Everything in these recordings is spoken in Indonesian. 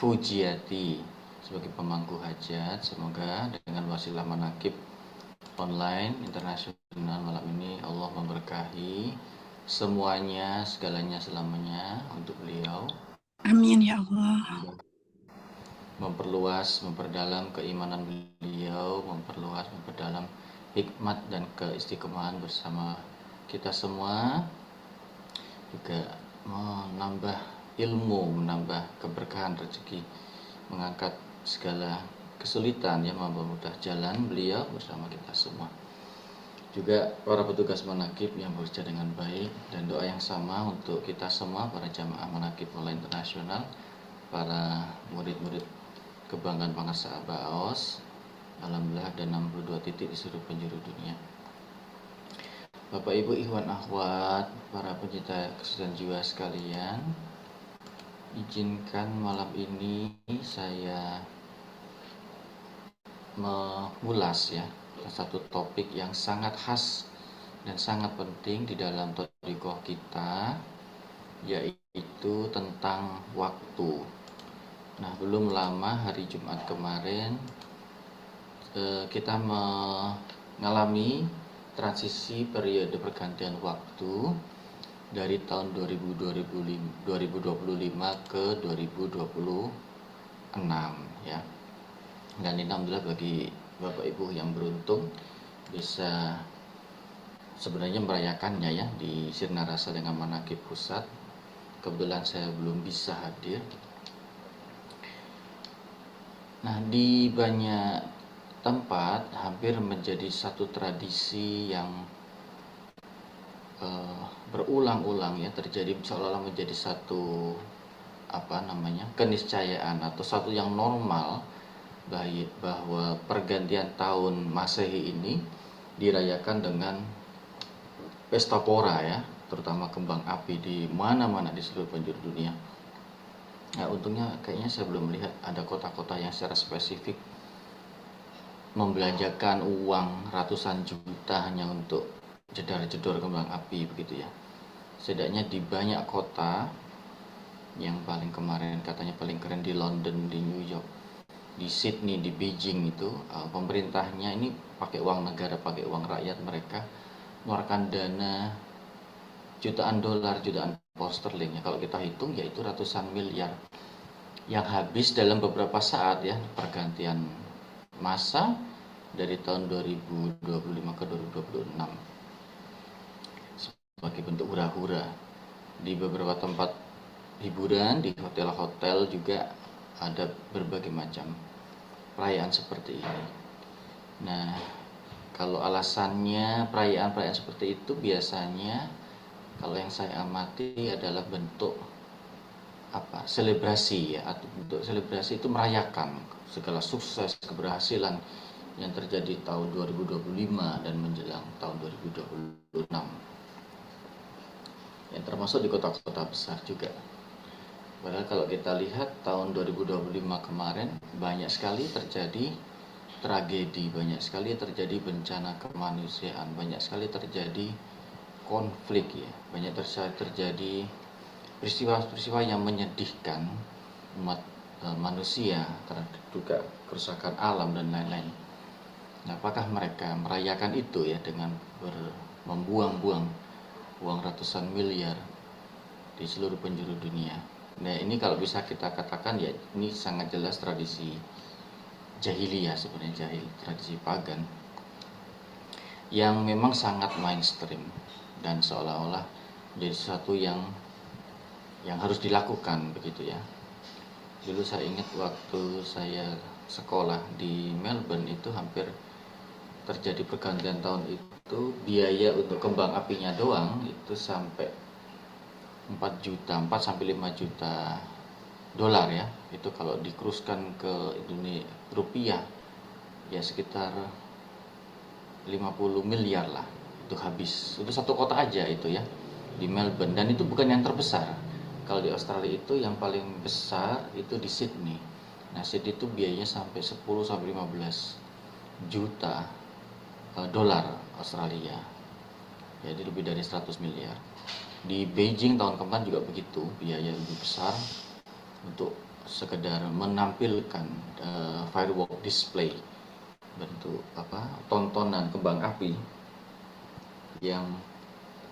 Fujiati sebagai pemangku hajat. Semoga dengan wasilah manakib online internasional malam ini Allah memberkahi semuanya, segalanya, selamanya untuk beliau. Amin ya Allah. Memperluas, memperdalam keimanan beliau, memperdalam hikmat dan keistiqomahan bersama kita semua, juga menambah ilmu, menambah keberkahan rezeki, mengangkat segala kesulitan yang mempermudah jalan beliau bersama kita semua. Juga para petugas manakib yang bekerja dengan baik, dan doa yang sama untuk kita semua para jamaah manakib online internasional, para murid-murid kebanggaan Pangarsa Abaos, alhamdulillah ada 62 titik di seluruh penjuru dunia. Bapak Ibu ikhwan akhwat, para pencinta kesehatan jiwa sekalian, izinkan malam ini saya mengulas ya satu topik yang sangat khas dan sangat penting di dalam thariqah kita, yaitu tentang waktu. Nah, belum lama hari Jumat kemarin kita mengalami transisi periode pergantian waktu dari tahun 2025 ke 2026 ya. Dan alhamdulillah bagi Bapak Ibu yang beruntung bisa sebenarnya merayakannya ya di Sirna Rasa dengan Manakib Pusat. Kebetulan saya belum bisa hadir. Nah, di banyak tempat hampir menjadi satu tradisi yang berulang-ulang ya terjadi, seolah-olah menjadi satu keniscayaan atau satu yang normal, baik bahwa pergantian tahun Masehi ini dirayakan dengan pesta pora ya, terutama kembang api di mana-mana di seluruh penjuru dunia. Nah, untungnya kayaknya saya belum melihat ada kota-kota yang secara spesifik membelanjakan uang ratusan juta hanya untuk jedar-jedor kembang api begitu ya. Setidaknya di banyak kota, yang paling kemarin katanya paling keren di London, di New York, di Sydney, di Beijing itu pemerintahnya ini pakai uang negara, pakai uang rakyat mereka mengeluarkan dana jutaan dolar, jutaan pound sterling ya. Kalau kita hitung yaitu ratusan miliar yang habis dalam beberapa saat ya, pergantian masa dari tahun 2025 ke 2026 sebagai bentuk hura-hura. Di beberapa tempat hiburan, di hotel-hotel juga ada berbagai macam perayaan seperti ini. Nah, kalau alasannya perayaan-perayaan seperti itu biasanya kalau yang saya amati adalah bentuk selebrasi ya, atau bentuk selebrasi itu merayakan segala sukses, keberhasilan yang terjadi tahun 2025 dan menjelang tahun 2026. Yang termasuk di kota-kota besar juga. Padahal kalau kita lihat tahun 2025 kemarin banyak sekali terjadi tragedi, banyak sekali terjadi bencana kemanusiaan, banyak sekali terjadi konflik ya, banyak terjadi peristiwa-peristiwa yang menyedihkan umat manusia, terhadap juga kerusakan alam dan lain-lain. Nah, apakah mereka merayakan itu ya dengan membuang-buang uang ratusan miliar di seluruh penjuru dunia? Nah, ini kalau bisa kita katakan ya ini sangat jelas tradisi jahiliyah sebenarnya, tradisi pagan yang memang sangat mainstream dan seolah-olah menjadi sesuatu yang harus dilakukan begitu ya. Dulu saya ingat waktu saya sekolah di Melbourne itu hampir terjadi pergantian tahun itu biaya untuk kembang apinya doang itu sampai 4 juta, 4 sampai 5 juta dolar ya. Itu kalau dikuruskan ke Indonesia rupiah ya sekitar 50 miliar lah itu habis. Itu satu kota aja itu ya di Melbourne, dan itu bukan yang terbesar. Kalau di Australia itu yang paling besar itu di Sydney. Nah, Sydney itu biayanya sampai 10 sampai 15 juta dolar Australia. Jadi lebih dari 100 miliar. Di Beijing tahun kemarin juga begitu, biaya lebih besar untuk sekedar menampilkan firework display, bentuk tontonan kembang api yang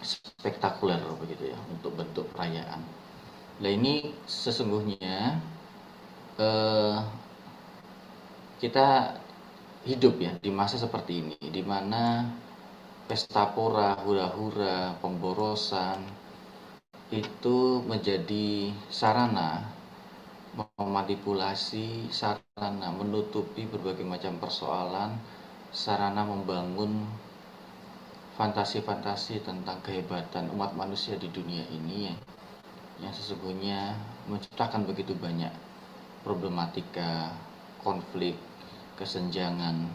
spektakuler begitu ya untuk bentuk perayaan. Nah ini sesungguhnya kita hidup ya di masa seperti ini, di mana pesta pora, hura-hura, pemborosan itu menjadi sarana memanipulasi, sarana menutupi berbagai macam persoalan, sarana membangun fantasi-fantasi tentang kehebatan umat manusia di dunia ini yang sesungguhnya menciptakan begitu banyak problematika, konflik, kesenjangan,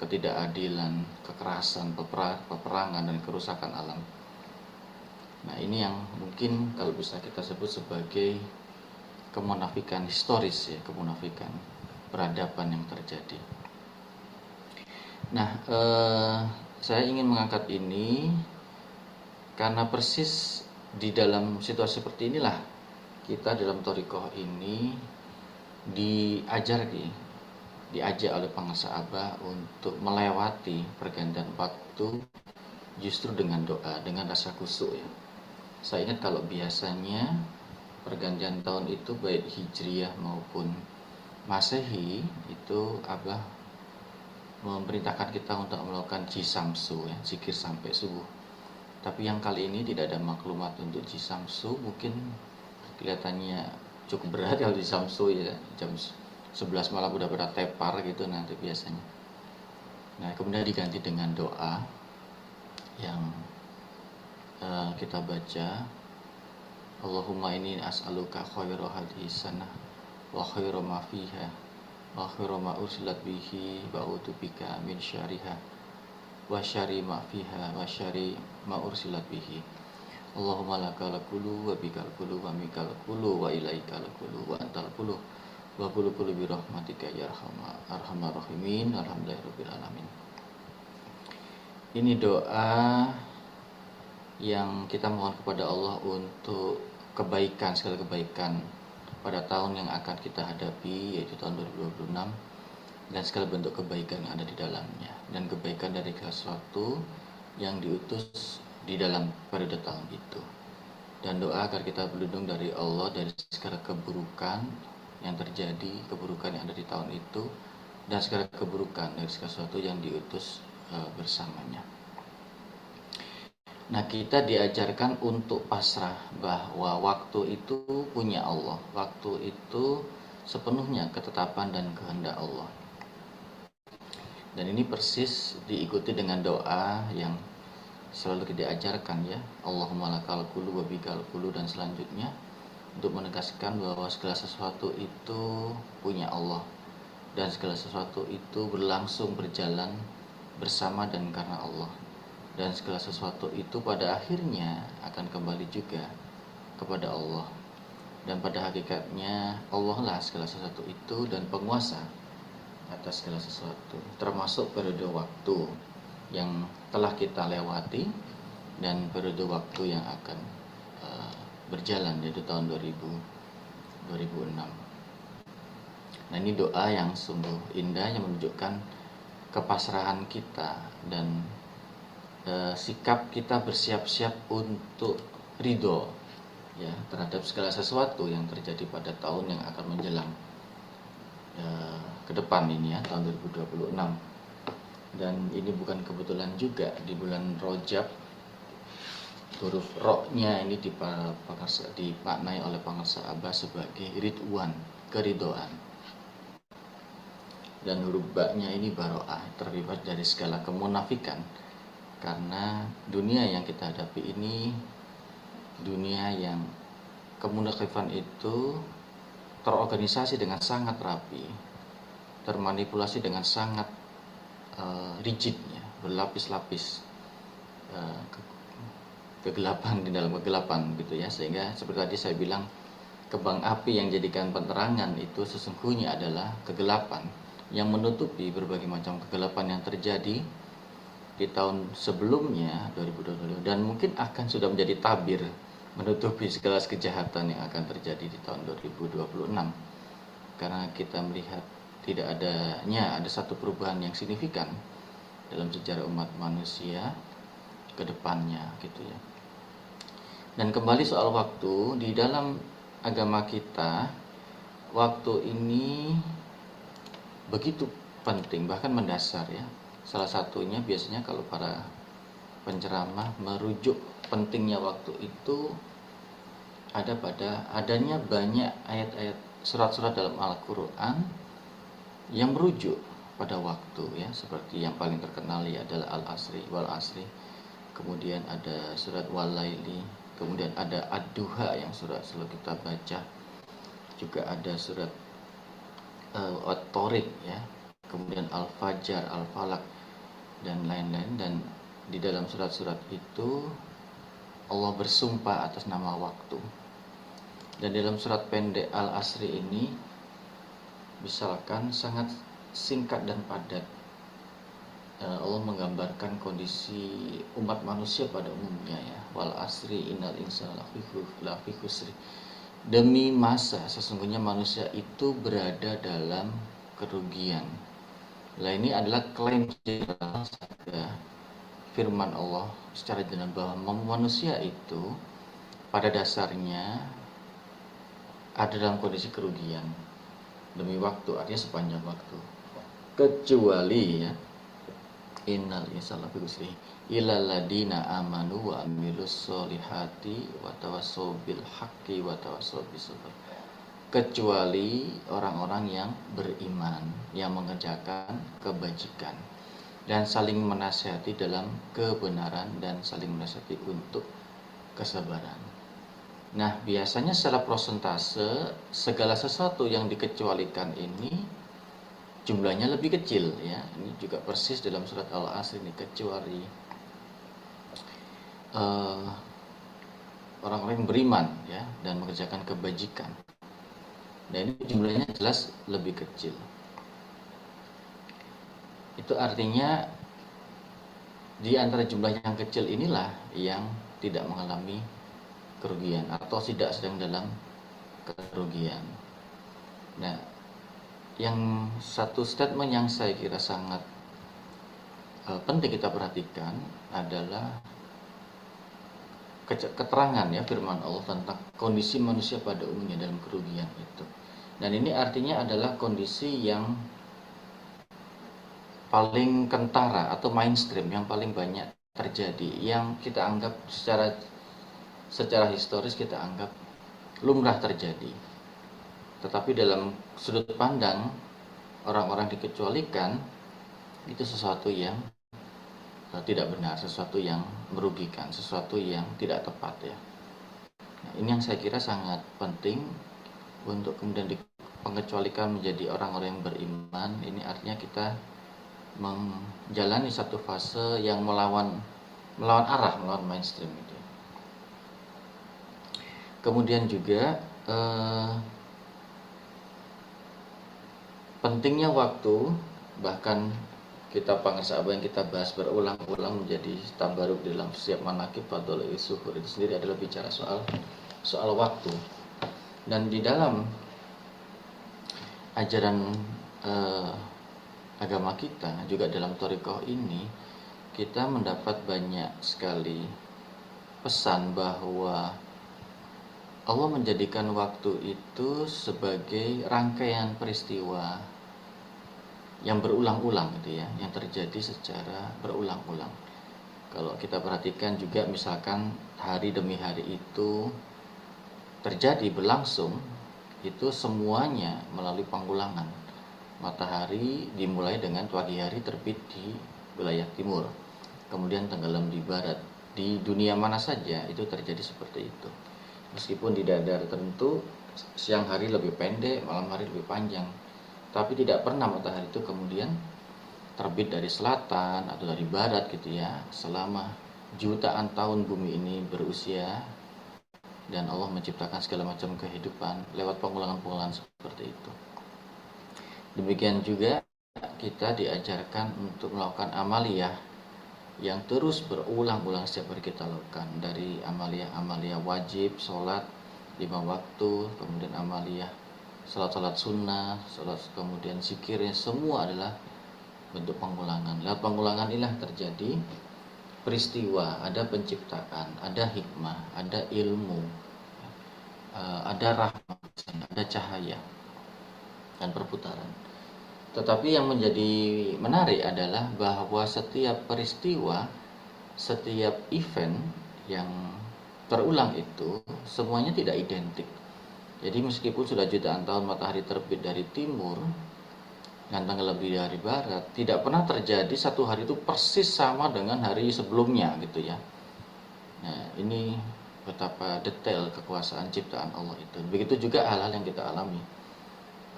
ketidakadilan, kekerasan, peperangan, dan kerusakan alam. Nah ini yang mungkin kalau bisa kita sebut sebagai kemunafikan historis ya, kemunafikan peradaban yang terjadi. Nah saya ingin mengangkat ini karena persis di dalam situasi seperti inilah kita dalam thariqah ini diajak oleh Pangarsa Abah untuk melewati pergantian waktu justru dengan doa, dengan rasa khusyuk ya. Saya ingat kalau biasanya pergantian tahun itu baik Hijriyah maupun Masehi itu Abah memerintahkan kita untuk melakukan Jisamsu ya, zikir sampai subuh. Tapi yang kali ini tidak ada maklumat untuk Jisamsu, mungkin kelihatannya cukup berat kalau Jisamsu ya, jam 11 malam udah pada tepar gitu nanti biasanya. Nah kemudian diganti dengan doa yang kita baca, Allahumma inni as'aluka khairu hadhihi sanah wa khairu ma fiha wa khairu ma ursilat bihi wa a'udzubika min syarriha wa syarri ma fiha wa syarri ma ursilat bihi. Allahumma lakal qulu wa bikal qulu wa mikal qulu wa ilaikal qulu wa antal qulu wa qulu bi rahmatika ya arhamar rahimin. Alhamdulillahirabbil alamin. Ini doa yang kita mohon kepada Allah untuk kebaikan, segala kebaikan pada tahun yang akan kita hadapi, yaitu tahun 2026, dan segala bentuk kebaikan yang ada di dalamnya, dan kebaikan dari sesuatu yang diutus di dalam periode tahun itu. Dan doa agar kita berlindung dari Allah dari segala keburukan yang terjadi, keburukan yang ada di tahun itu, dan segala keburukan dari segala sesuatu yang diutus bersamanya. Nah kita diajarkan untuk pasrah bahwa waktu itu punya Allah, waktu itu sepenuhnya ketetapan dan kehendak Allah. Dan ini persis diikuti dengan doa yang selalu diajarkan ya, Allahumma lakal qulu wa bikal qulu, dan selanjutnya untuk menegaskan bahwa segala sesuatu itu punya Allah dan segala sesuatu itu berlangsung berjalan bersama dan karena Allah. Dan segala sesuatu itu pada akhirnya akan kembali juga kepada Allah. Dan pada hakikatnya Allah lah segala sesuatu itu dan penguasa atas segala sesuatu, termasuk periode waktu yang telah kita lewati dan periode waktu yang akan berjalan, yaitu tahun 2006. Nah ini doa yang sungguh indah yang menunjukkan kepasrahan kita dan sikap kita bersiap-siap untuk ridho ya terhadap segala sesuatu yang terjadi pada tahun yang akan menjelang ke depan ini ya, tahun 2026. Dan ini bukan kebetulan juga di bulan Rajab huruf ro-nya ini dimaknai oleh Pangarsa Abah sebagai ridwan, keridhoan. Dan huruf ba-nya ini baro'ah, terbebas dari segala kemunafikan. Karena dunia yang kita hadapi ini dunia yang kemunafifan itu terorganisasi dengan sangat rapi, termanipulasi dengan sangat rigidnya, berlapis-lapis kegelapan di dalam kegelapan gitu ya. Sehingga seperti tadi saya bilang, kembang api yang jadikan penerangan itu sesungguhnya adalah kegelapan yang menutupi berbagai macam kegelapan yang terjadi di tahun sebelumnya 2022 dan mungkin akan sudah menjadi tabir menutupi segala kejahatan yang akan terjadi di tahun 2026. karena kita melihat tidak ada satu perubahan yang signifikan dalam sejarah umat manusia ke depannya gitu ya. Dan kembali soal waktu, di dalam agama kita waktu ini begitu penting, bahkan mendasar ya. Salah satunya biasanya kalau para penceramah merujuk pentingnya waktu itu ada pada adanya banyak ayat-ayat surat-surat dalam Al-Quran yang merujuk pada waktu ya, seperti yang paling terkenal ya adalah Al-Asri, Wal Asri, kemudian ada surat Wal-Laili, kemudian ada Ad-Duha yang surat selalu kita baca, juga ada surat At-Tariq ya, kemudian Al-Fajar, Al-Falaq dan lain-lain. Dan di dalam surat-surat itu Allah bersumpah atas nama waktu. Dan dalam surat pendek Al-Asri ini misalkan sangat singkat dan padat, Allah menggambarkan kondisi umat manusia pada umumnya ya. Wal asri innal insana lafi khusri. Demi masa sesungguhnya manusia itu berada dalam kerugian. Nah, ini adalah klaim general firman Allah secara general bahwa manusia itu pada dasarnya ada dalam kondisi kerugian demi waktu, artinya sepanjang waktu, kecuali ya innal insana lafi khusri illal ladina amanu wa amilus solihati wa tawassaw bil haqqi wa tawassaw bis sabr. Kecuali orang-orang yang beriman, yang mengerjakan kebajikan dan saling menasihati dalam kebenaran dan saling menasihati untuk kesabaran. Nah, biasanya secara prosentase segala sesuatu yang dikecualikan ini jumlahnya lebih kecil ya. Ini juga persis dalam surat Al-Asr ini, kecuali orang-orang yang beriman ya dan mengerjakan kebajikan. Dan ini jumlahnya jelas lebih kecil. Itu artinya di antara jumlah yang kecil inilah yang tidak mengalami kerugian atau tidak sedang dalam kerugian. Nah, yang satu statement yang saya kira sangat penting kita perhatikan adalah keterangan ya firman Allah tentang kondisi manusia pada umumnya dalam kerugian itu. Dan ini artinya adalah kondisi yang paling kentara atau mainstream, yang paling banyak terjadi, yang kita anggap secara historis kita anggap lumrah terjadi. Tetapi dalam sudut pandang orang-orang dikecualikan, itu sesuatu yang tidak benar, sesuatu yang merugikan, sesuatu yang tidak tepat ya. Nah, ini yang saya kira sangat penting untuk kemudian dipengecualikan menjadi orang-orang yang beriman. Ini artinya kita menjalani satu fase yang melawan arah, melawan mainstream itu. Kemudian juga pentingnya waktu, bahkan kitab Pangasaba yang kita bahas berulang-ulang menjadi tabaruk dalam setiap manaqib fadhil suhur itu sendiri adalah bicara soal waktu. Dan di dalam ajaran agama kita juga dalam thariqah ini kita mendapat banyak sekali pesan bahwa Allah menjadikan waktu itu sebagai rangkaian peristiwa yang berulang-ulang gitu ya, yang terjadi secara berulang-ulang. Kalau kita perhatikan juga misalkan hari demi hari itu terjadi berlangsung, itu semuanya melalui pengulangan. Matahari dimulai dengan pagi hari terbit di wilayah timur, kemudian tenggelam di barat. Di dunia mana saja itu terjadi seperti itu. Meskipun di daerah tertentu siang hari lebih pendek, malam hari lebih panjang, tapi tidak pernah matahari itu kemudian terbit dari selatan atau dari barat gitu ya, selama jutaan tahun bumi ini berusia dan Allah menciptakan segala macam kehidupan lewat pengulangan-pengulangan seperti itu. Demikian juga kita diajarkan untuk melakukan amaliyah yang terus berulang-ulang setiap hari kita lakukan, dari amaliyah wajib, sholat 5 waktu, kemudian amaliyah salat sunnah, salat kemudian zikirnya, semua adalah bentuk pengulangan. Lewat pengulangan inilah terjadi peristiwa, ada penciptaan, ada hikmah, ada ilmu, ada rahmat, ada cahaya dan perputaran. Tetapi yang menjadi menarik adalah bahwa setiap peristiwa, setiap event yang terulang itu semuanya tidak identik. Jadi meskipun sudah jutaan tahun matahari terbit dari timur dan tenggelam dari barat, tidak pernah terjadi satu hari itu persis sama dengan hari sebelumnya gitu ya. Nah, ini betapa detail kekuasaan ciptaan Allah itu. Begitu juga hal-hal yang kita alami.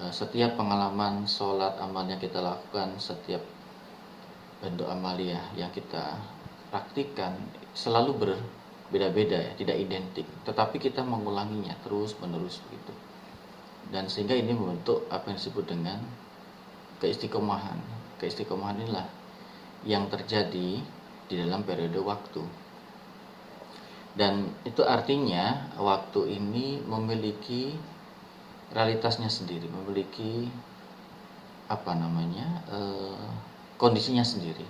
Setiap pengalaman sholat amalnya kita lakukan, setiap bentuk amalia yang kita praktikkan selalu berbeda-beda ya, tidak identik. Tetapi kita mengulanginya terus menerus begitu. Dan sehingga ini membentuk apa yang disebut dengan keistiqomahan. Keistiqomahan inilah yang terjadi di dalam periode waktu. Dan itu artinya waktu ini memiliki realitasnya sendiri, memiliki kondisinya sendiri,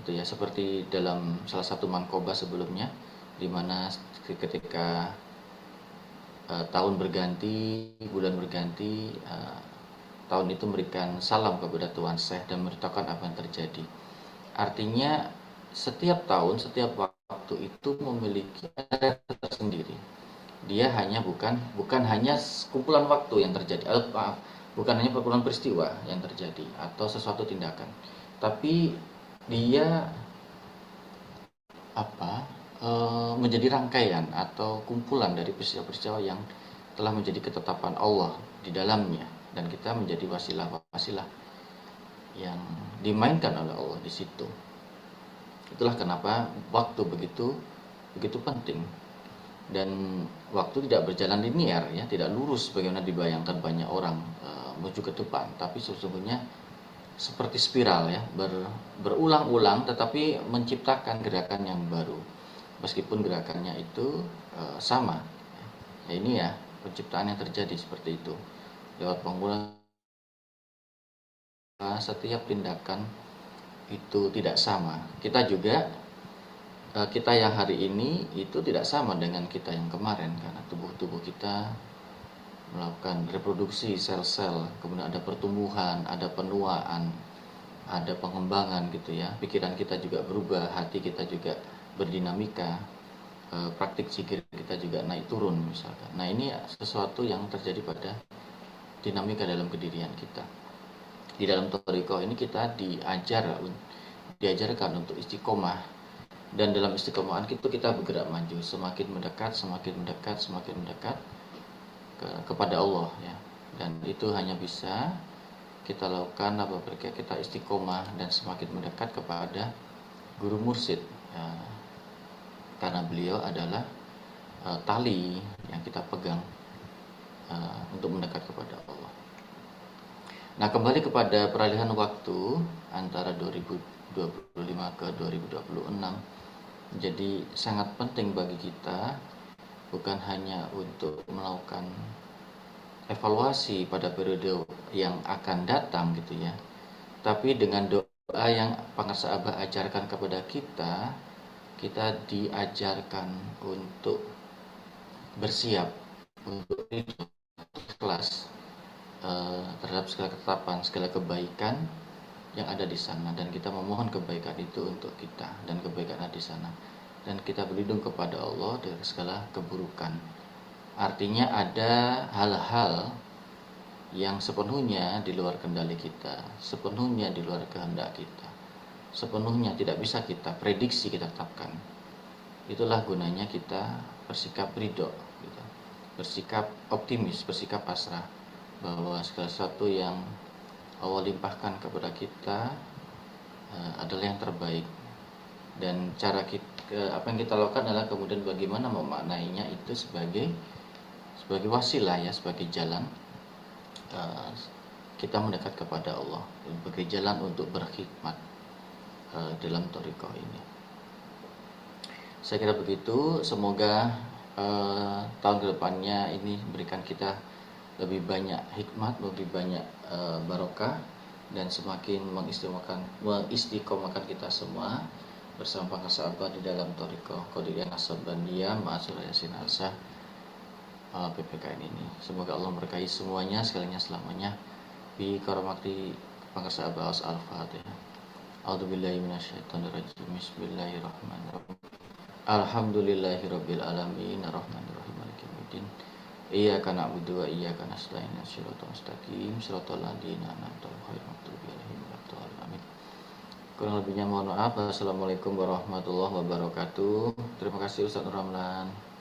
gitu ya. Seperti dalam salah satu manqobah sebelumnya, di mana ketika tahun berganti, bulan berganti, tahun itu memberikan salam kepada Tuan Syekh dan memberitahukan apa yang terjadi. Artinya setiap tahun, setiap waktu itu memiliki realitas tersendiri. Dia hanya bukan hanya kumpulan waktu yang terjadi, bukan hanya kumpulan peristiwa yang terjadi atau sesuatu tindakan, tapi dia menjadi rangkaian atau kumpulan dari peristiwa-peristiwa yang telah menjadi ketetapan Allah di dalamnya, dan kita menjadi wasilah-wasilah yang dimainkan oleh Allah di situ. Itulah kenapa waktu begitu penting. Dan waktu tidak berjalan linear ya, tidak lurus bagaimana dibayangkan banyak orang menuju ke depan, tapi sesungguhnya seperti spiral ya, berulang-ulang tetapi menciptakan gerakan yang baru meskipun gerakannya itu sama. Ya, ini ya penciptaan yang terjadi seperti itu lewat pengulangan. Setiap tindakan itu tidak sama. Kita yang hari ini itu tidak sama dengan kita yang kemarin, karena tubuh kita melakukan reproduksi sel-sel, kemudian ada pertumbuhan, ada penuaan, ada pengembangan gitu ya. Pikiran kita juga berubah, hati kita juga berdinamika, praktik zikir kita juga naik turun misalkan. Nah, ini sesuatu yang terjadi pada dinamika dalam kedirian kita. Di dalam thariqah ini kita diajarkan untuk istiqomah. Dan dalam istiqomahan itu kita bergerak maju, semakin mendekat kepada Allah ya. Dan itu hanya bisa kita lakukan apabila kita istiqomah dan semakin mendekat kepada guru mursyid ya. Karena beliau adalah tali yang kita pegang untuk mendekat kepada Allah. Nah, kembali kepada peralihan waktu antara 2025 ke 2026 jadi sangat penting bagi kita, bukan hanya untuk melakukan evaluasi pada periode yang akan datang gitu ya, tapi dengan doa yang Pangeran Abah ajarkan kepada kita diajarkan untuk bersiap, untuk ikhlas terhadap segala ketetapan, segala kebaikan yang ada di sana, dan kita memohon kebaikan itu untuk kita dan kebaikan ada di sana, dan kita berlindung kepada Allah dari segala keburukan. Artinya ada hal-hal yang sepenuhnya di luar kendali kita, sepenuhnya di luar kehendak kita, sepenuhnya tidak bisa kita prediksi, kita tetapkan. Itulah gunanya kita bersikap ridho gitu. Bersikap optimis, bersikap pasrah bahwa segala sesuatu yang Allah limpahkan kepada kita adalah yang terbaik, dan cara apa yang kita lakukan adalah kemudian bagaimana memaknainya itu sebagai wasilah ya, sebagai jalan kita mendekat kepada Allah, sebagai jalan untuk berkhidmat dalam thariqah ini. Saya kira begitu. Semoga tahun kedepannya ini berikan kita lebih banyak hikmat, lebih banyak barokah, dan semakin mengistiqomahkan kita semua bersama para sahabat di dalam Thariqah Qadiriyah Naqsabandiyah Ma'asur Yasin Alsah PPKN ini. Semoga Allah berkahi semuanya sekalinya selamanya. Bi karamati para sahabat Al-Fatihah. A'udzubillahi minasyaitonirrajim. Bismillahirrahmanirrahim. Alhamdulillahirabbil alamin arrahmanirrahim maliki yaumiddin. Iyyaka na'budu wa iyyaka nasta'in shiratal mustaqim shiratal ladzina an'amta 'alaihim ghairil maghdubi 'alaihim waladdallin amin. Kurang lebihnya mohon maaf. Assalamualaikum warahmatullahi wabarakatuh. Terima kasih Ustaz Nur Ramlan.